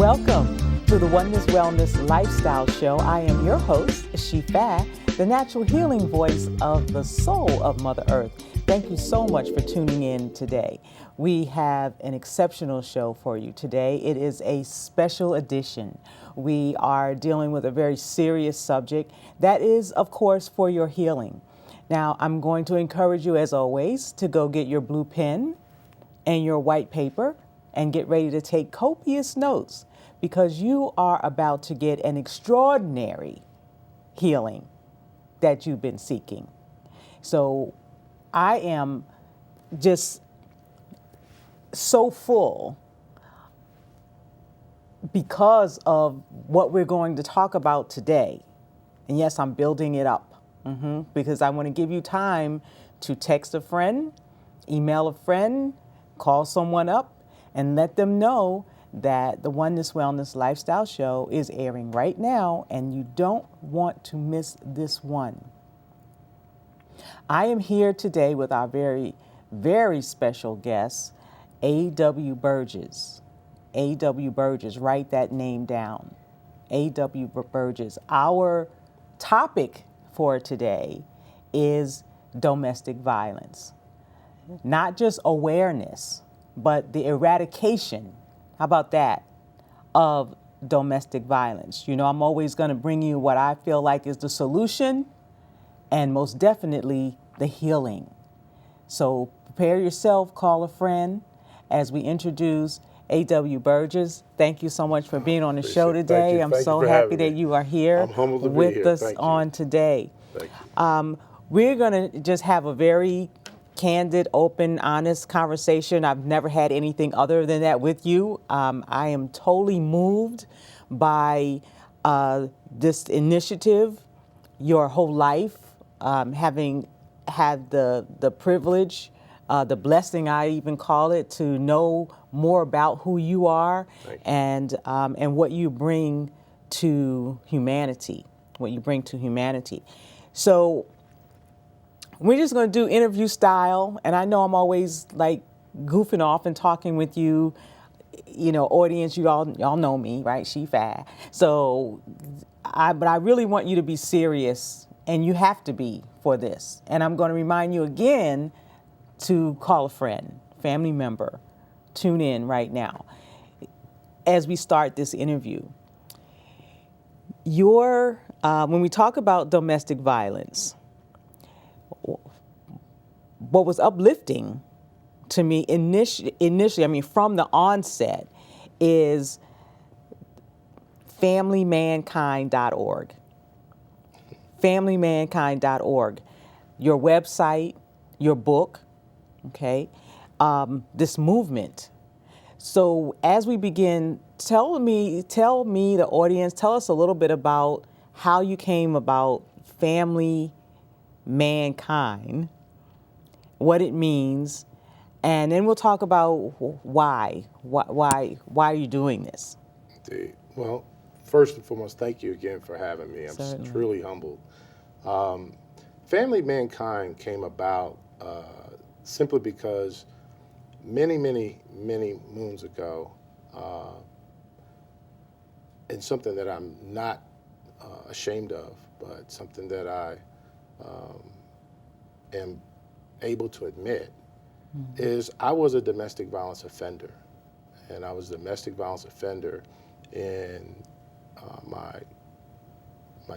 Welcome to the Oneness Wellness Lifestyle Show. I am your host, Shifa, the natural healing voice of the soul of Mother Earth. Thank you so much for tuning in today. We have an exceptional show for you today. It is a special edition. We are dealing with a very serious subject that is, of course, for your healing. Now, I'm going to encourage you, as always, to go get your blue pen and your white paper and get ready to take copious notes, because you are about to get an extraordinary healing that you've been seeking. So I am just so full because of what we're going to talk about today. And yes, I'm building it up because I want to give you time to text a friend, email a friend, call someone up, and let them know that the Oneness Wellness Lifestyle Show is airing right now, and you don't want to miss this one. I am here today with our very, very special guest, A.W. Burgess. A.W. Burgess, write that name down. A.W. Burgess. Our topic for today is domestic violence. Not just awareness, but the eradication, how about that, of domestic violence. You know, I'm always going to bring you what I feel like is the solution and most definitely the healing. So prepare yourself, call a friend as we introduce A.W. Burgess. Thank you so much for being on the show today. I'm so happy that you are here with us on today. We're going to just have a very candid, open, honest conversation. I've never had anything other than that with you. I am totally moved by this initiative your whole life, having had the privilege, the blessing, I even call it, to know more about who you are and what you bring to humanity, So we're just going to do interview style, and I know I'm always like goofing off and talking with you, you know, audience. Y'all know me, right? Shifa. So, but I really want you to be serious, and you have to be for this. And I'm going to remind you again to call a friend, family member, tune in right now as we start this interview. When we talk about domestic violence, what was uplifting to me initially, I mean, from the onset, is FamilyMankind.org. FamilyMankind.org. Your website, your book, okay, this movement. So as we begin, tell me, the audience, tell us a little bit about how you came about Family Mankind, what it means, and then we'll talk about why are you doing this? Indeed. Well, first and foremost, thank you again for having me. I'm Certainly. Truly humbled. Family Mankind came about simply because many moons ago, and something that I'm not ashamed of, but something that I am able to admit, is I was a domestic violence offender. And I was a domestic violence offender in my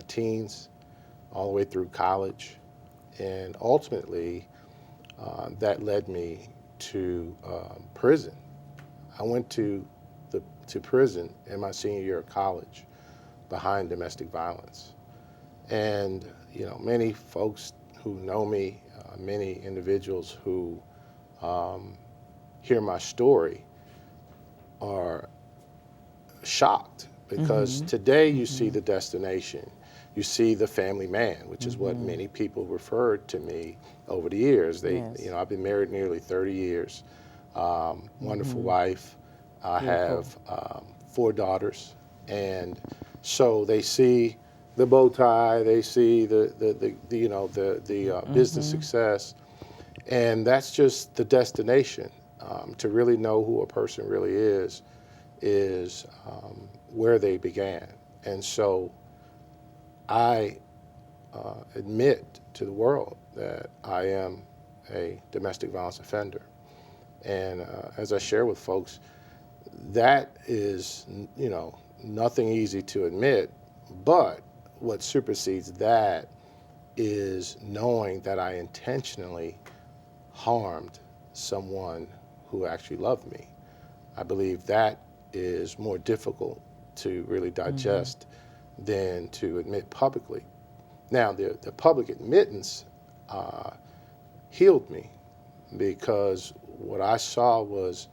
teens, all the way through college. And ultimately, that led me to prison. I went to prison in my senior year of college behind domestic violence. And, you know, many folks who know me, many individuals who hear my story are shocked, because today you see the destination. You see the family man, which is what many people referred to me over the years. You know, I've been married nearly 30 years. Wonderful wife. I have 4 daughters, and so they see the bow tie, they see the business success, and that's just the destination. To really know who a person really is is where they began. And so I admit to the world that I am a domestic violence offender. And as I share with folks, that is, nothing easy to admit, but what supersedes that is knowing that I intentionally harmed someone who actually loved me. I believe that is more difficult to really digest than to admit publicly. Now, the public admittance healed me, because what I saw was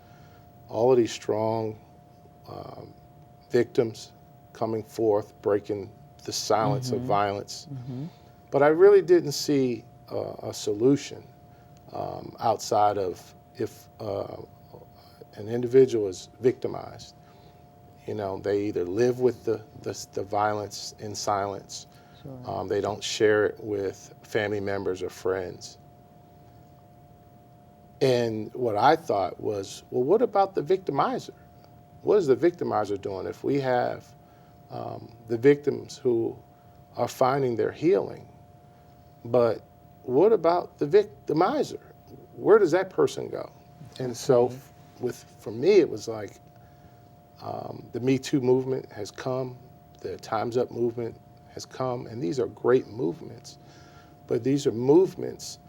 all of these strong victims coming forth, breaking the silence of violence. But I really didn't see a solution outside of if an individual is victimized. They either live with the violence in silence, Sure. they don't share it with family members or friends. And what I thought was, well, what about the victimizer? What is the victimizer doing? If we have the victims who are finding their healing, but what about the victimizer? Where does that person go? And so for me, it was like the Me Too movement has come, the Time's Up movement has come, and these are great movements. But these are movements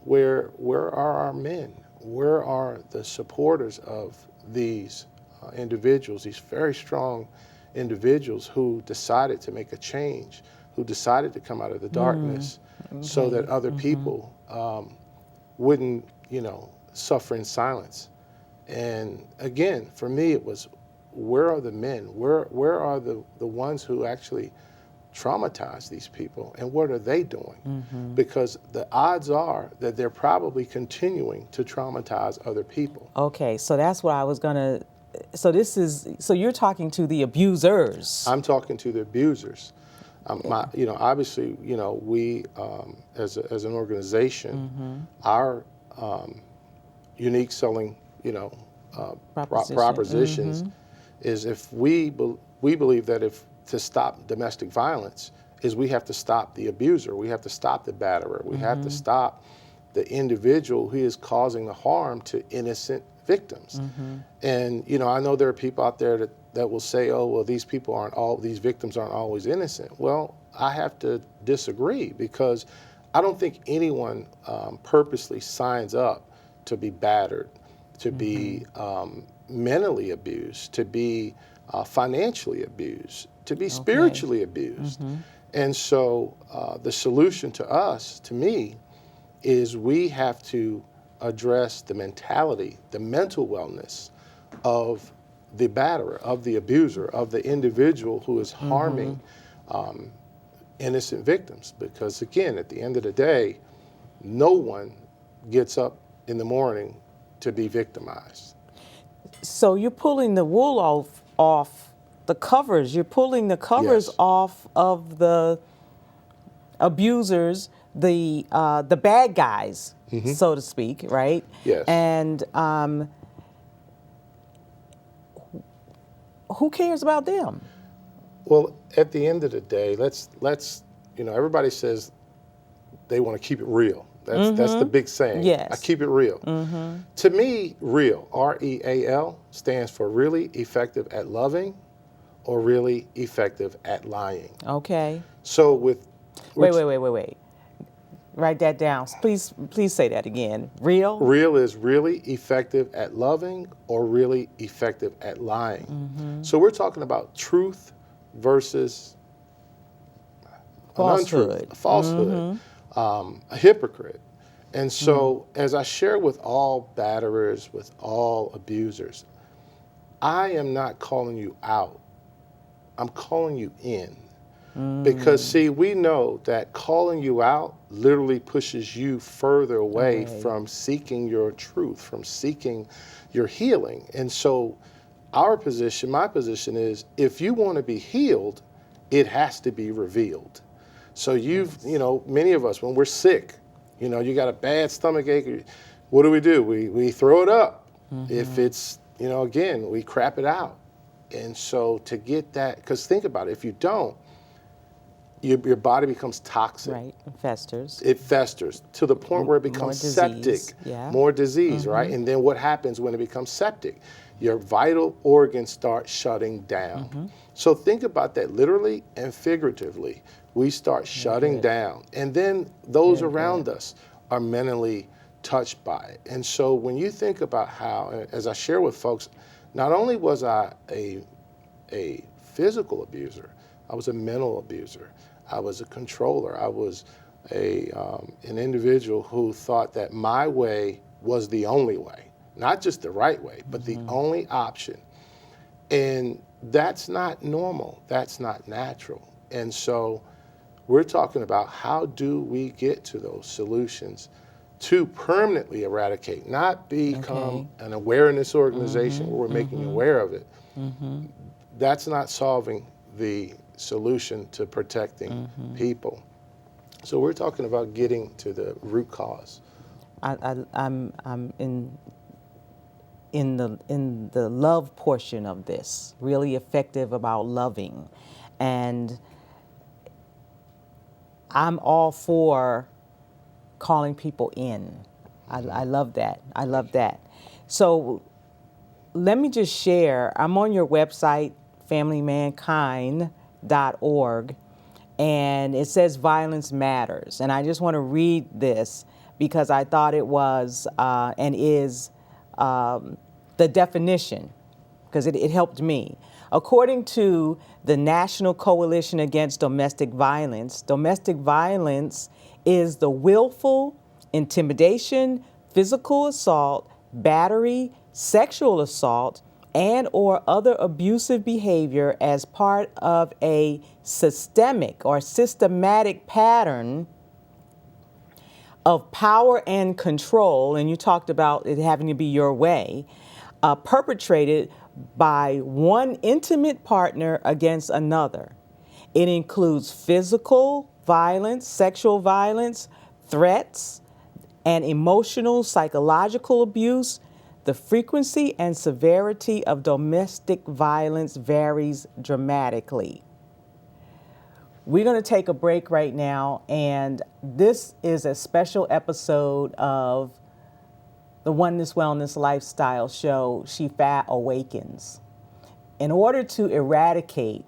where are our men? Where are the supporters of these individuals, these very strong individuals who decided to make a change, who decided to come out of the darkness so that other people wouldn't, suffer in silence? And again, for me, it was, where are the men? Where are the ones who actually traumatize these people, and what are they doing? Because the odds are that they're probably continuing to traumatize other people. Okay, so that's what I was gonna. So you're talking to the abusers. I'm talking to the abusers. Obviously, we as an organization, our unique selling, propositions is, if we believe that if to stop domestic violence is we have to stop the abuser, we have to stop the batterer, we have to stop the individual who is causing the harm to innocent victims. And I know there are people out there that will say, oh, well, these victims aren't always innocent. Well, I have to disagree, because I don't think anyone purposely signs up to be battered, to be mentally abused, to be financially abused, to be spiritually abused. And so the solution to me, is we have to address the mentality, the mental wellness of the batterer, of the abuser, of the individual who is harming innocent victims. Because again, at the end of the day, no one gets up in the morning to be victimized. So you're pulling the wool off the covers. You're pulling the covers off of the abusers, the bad guys, so to speak, right? Yes. And who cares about them? Well, at the end of the day, let's everybody says they want to keep it real. That's the big saying. Yes. I keep it real. To me, real, REAL, stands for really effective at loving or really effective at lying. Okay. So Wait. Write that down. Please say that again. Real? Real is really effective at loving or really effective at lying. So we're talking about truth versus Falsehood. an untruth, a falsehood, a hypocrite. And so as I share with all batterers, with all abusers, I am not calling you out. I'm calling you in. Because, see, we know that calling you out literally pushes you further away from seeking your truth, from seeking your healing. And so my position is, if you want to be healed, it has to be revealed. So many of us, when we're sick, you got a bad stomach ache, what do? We throw it up. If it's, again, we crap it out. And so to get that, because think about it, if you don't, your body becomes toxic. Right, it festers. It festers to the point where it becomes septic, more disease, right? And then what happens when it becomes septic? Your vital organs start shutting down. So think about that literally and figuratively. We start shutting down. And then those around us are mentally touched by it. And so when you think about how, as I share with folks, not only was I a physical abuser, I was a mental abuser. I was a controller. I was an individual who thought that my way was the only way, not just the right way, but the only option. And that's not normal. That's not natural. And so we're talking about how do we get to those solutions to permanently eradicate, not become an awareness organization where we're making you aware of it. That's not solving the solution to protecting people. So we're talking about getting to the root cause. I'm in the love portion of this, really effective about loving, and I'm all for calling people in. I love that. I love that. So let me just share. I'm on your website, familymankind.org, and it says violence matters. And I just want to read this because I thought it was and is the definition, because it helped me. According to the National Coalition Against Domestic Violence is the willful intimidation, physical assault, battery, sexual assault, and or other abusive behavior as part of a systemic or systematic pattern of power and control, and you talked about it having to be your way, perpetrated by one intimate partner against another. It includes physical violence, sexual violence, threats, and emotional, psychological abuse. The frequency and severity of domestic violence varies dramatically. We're going to take a break right now, and this is a special episode of the Oneness Wellness Lifestyle Show, She-Fat Awakens. In order to eradicate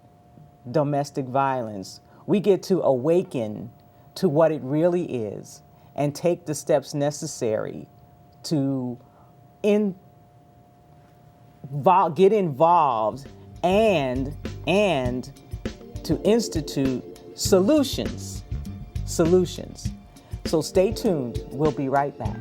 domestic violence, we get to awaken to what it really is and take the steps necessary to get involved and to institute solutions. So stay tuned. We'll be right back.